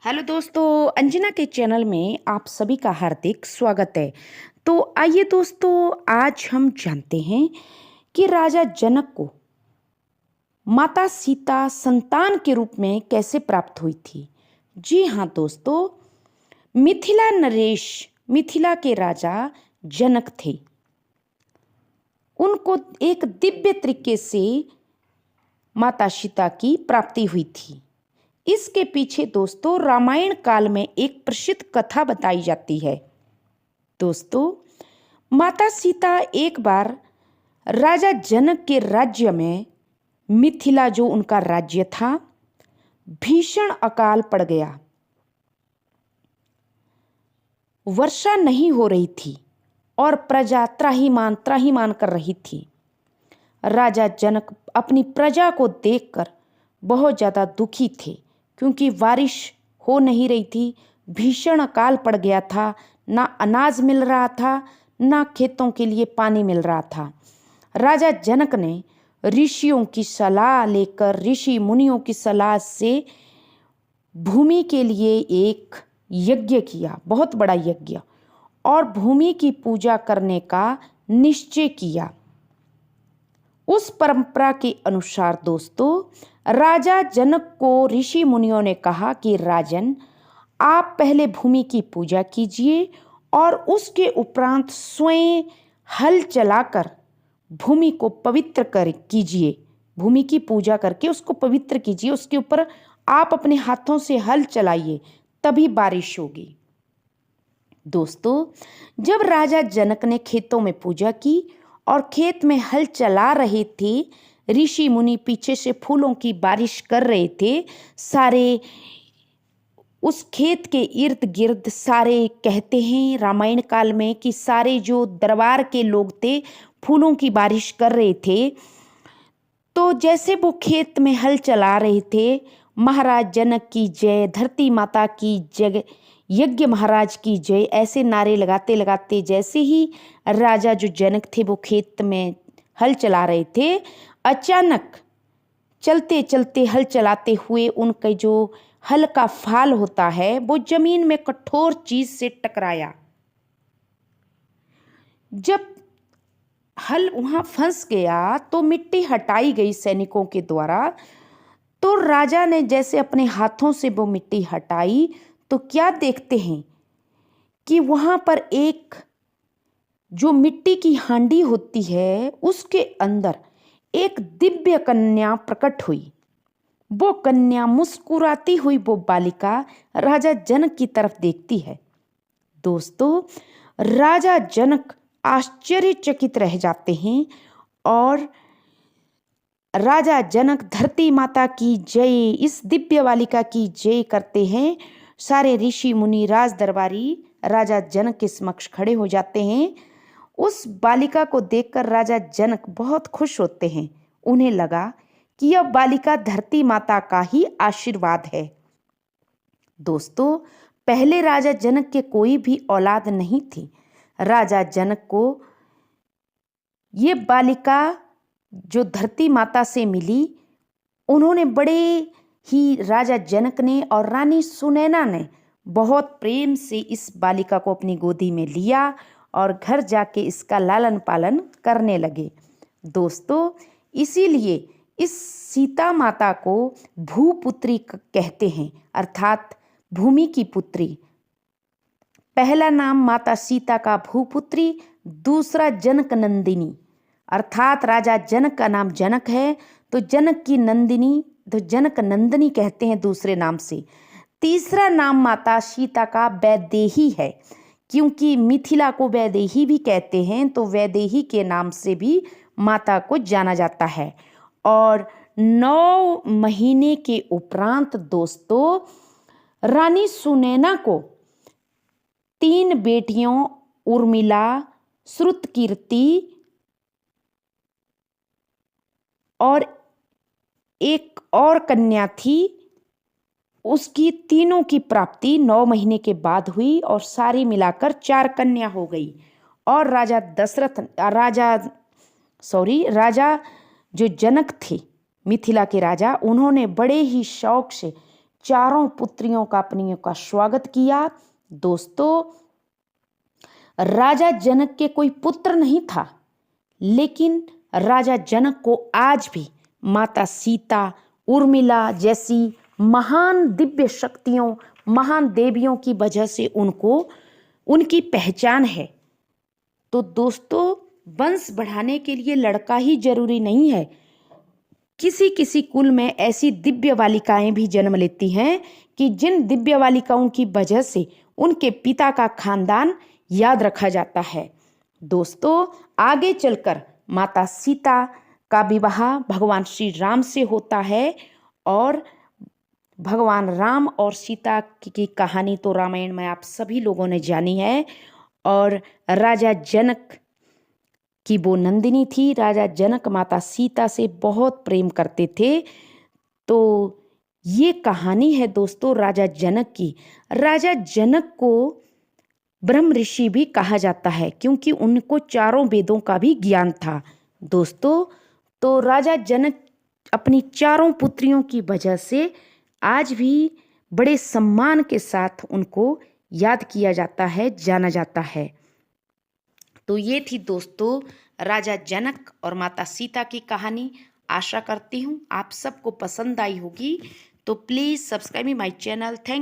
Hello दोस्तों, अंजना के channel में आप सभी का हार्दिक स्वागत है। तो आइए दोस्तों, आज हम जानते हैं कि राजा जनक को माता सीता संतान के रूप में कैसे प्राप्त हुई थी। जी हाँ दोस्तों, मिथिला नरेश मिथिला के राजा जनक थे। उनको एक दिव्य तरीके से माता सीता की प्राप्ति हुई थी। इसके पीछे दोस्तों रामायण काल में एक प्रसिद्ध कथा बताई जाती है। दोस्तों, माता सीता एक बार राजा जनक के राज्य में, मिथिला जो उनका राज्य था, भीषण अकाल पड़ गया। वर्षा नहीं हो रही थी और प्रजा त्राहिमाम कर रही थी। राजा जनक अपनी प्रजा को देखकर बहुत ज़्यादा दुखी थे, क्योंकि बारिश हो नहीं रही थी। भीषण अकाल पड़ गया था, ना अनाज मिल रहा था, ना खेतों के लिए पानी मिल रहा था। राजा जनक ने ऋषियों की सलाह लेकर, ऋषि मुनियों की सलाह से भूमि के लिए एक यज्ञ किया, बहुत बड़ा यज्ञ, और भूमि की पूजा करने का निश्चय किया। उस परंपरा के अनुसार दोस्तों, राजा जनक को ऋषि मुनियों ने कहा कि राजन, आप पहले भूमि की पूजा कीजिए और उसके उपरांत स्वयं हल चलाकर भूमि को पवित्र कर कीजिए। भूमि की पूजा करके उसको पवित्र कीजिए, उसके ऊपर आप अपने हाथों से हल चलाइए, तभी बारिश होगी। दोस्तों, जब राजा जनक ने खेतों में पूजा की और खेत में हल चला रहे थे, ऋषि मुनि पीछे से फूलों की बारिश कर रहे थे। सारे उस खेत के इर्द गिर्द सारे, कहते हैं रामायण काल में कि सारे जो दरबार के लोग थे फूलों की बारिश कर रहे थे। तो जैसे वो खेत में हल चला रहे थे, महाराज जनक की जय, धरती माता की जय, यज्ञ महाराज की जय, ऐसे नारे लगाते लगाते जैसे ही राजा जो जनक थे वो खेत में हल चला रहे थे, अचानक चलते चलते हल चलाते हुए उनके जो हल का फाल होता है वो जमीन में कठोर चीज से टकराया। जब हल वहां फंस गया तो मिट्टी हटाई गई सैनिकों के द्वारा। तो राजा ने जैसे अपने हाथों से वो मिट्टी हटाई, तो क्या देखते हैं कि वहां पर एक जो मिट्टी की हांडी होती है उसके अंदर एक दिव्य कन्या प्रकट हुई। वो कन्या मुस्कुराती हुई, वो बालिका राजा जनक की तरफ देखती है। दोस्तों, राजा जनक आश्चर्यचकित रह जाते हैं और राजा जनक धरती माता की जय, इस दिव्य बालिका की जय करते हैं। सारे ऋषि मुनि राज दरबारी राजा जनक के समक्ष खड़े हो जाते हैं। उस बालिका को देखकर राजा जनक बहुत खुश होते हैं। उन्हें लगा कि यह बालिका धरती माता का ही आशीर्वाद है। दोस्तों, पहले राजा जनक के कोई भी औलाद नहीं थी। राजा जनक को ये बालिका जो धरती माता से मिली, उन्होंने बड़े ही, राजा जनक ने और रानी सुनैना ने बहुत प्रेम से इस बालिका को अपनी गोदी में लिया और घर जाके इसका लालन पालन करने लगे। दोस्तों, इसीलिए इस सीता माता को भूपुत्री कहते हैं, अर्थात भूमि की पुत्री। पहला नाम माता सीता का भूपुत्री, दूसरा जनक नंदिनी, अर्थात राजा जनक का नाम जनक है तो जनक की नंदिनी, तो जनक नंदिनी कहते हैं दूसरे नाम से। तीसरा नाम माता सीता का वैदेही है, क्योंकि मिथिला को वैदेही भी कहते हैं, तो वैदेही के नाम से भी माता को जाना जाता है। और 9 महीने के उपरांत दोस्तों, रानी सुनैना को 3 बेटियों उर्मिला, श्रुतकीर्ति और एक और कन्या थी, उसकी तीनों की प्राप्ति 9 महीने के बाद हुई और सारी मिलाकर 4 कन्या हो गई। और राजा जो जनक थे, मिथिला के राजा, उन्होंने बड़े ही शौक से चारों पुत्रियों का अपनियों का स्वागत किया। दोस्तों, राजा जनक के कोई पुत्र नहीं था, लेकिन राजा जनक को आज भी माता सीता, उर्मिला जैसी महान दिव्य शक्तियों, महान देवियों की वजह से उनको उनकी पहचान है। तो दोस्तों, वंश बढ़ाने के लिए लड़का ही जरूरी नहीं है। किसी किसी कुल में ऐसी दिव्य बालिकाएं भी जन्म लेती हैं कि जिन दिव्य बालिकाओं की वजह से उनके पिता का खानदान याद रखा जाता है। दोस्तों, आगे चलकर माता सीता का विवाह भगवान श्री राम से होता है और भगवान राम और सीता की कहानी तो रामायण में आप सभी लोगों ने जानी है। और राजा जनक की वो नंदिनी थी। राजा जनक माता सीता से बहुत प्रेम करते थे। तो ये कहानी है दोस्तों राजा जनक की। राजा जनक को ब्रह्म ऋषि भी कहा जाता है, क्योंकि उनको चारों वेदों का भी ज्ञान था। दोस्तों, तो राजा जनक अपनी चारों पुत्रियों की वजह से आज भी बड़े सम्मान के साथ उनको याद किया जाता है, जाना जाता है। तो ये थी दोस्तों राजा जनक और माता सीता की कहानी। आशा करती हूँ आप सबको पसंद आई होगी। तो please subscribe my channel. Thank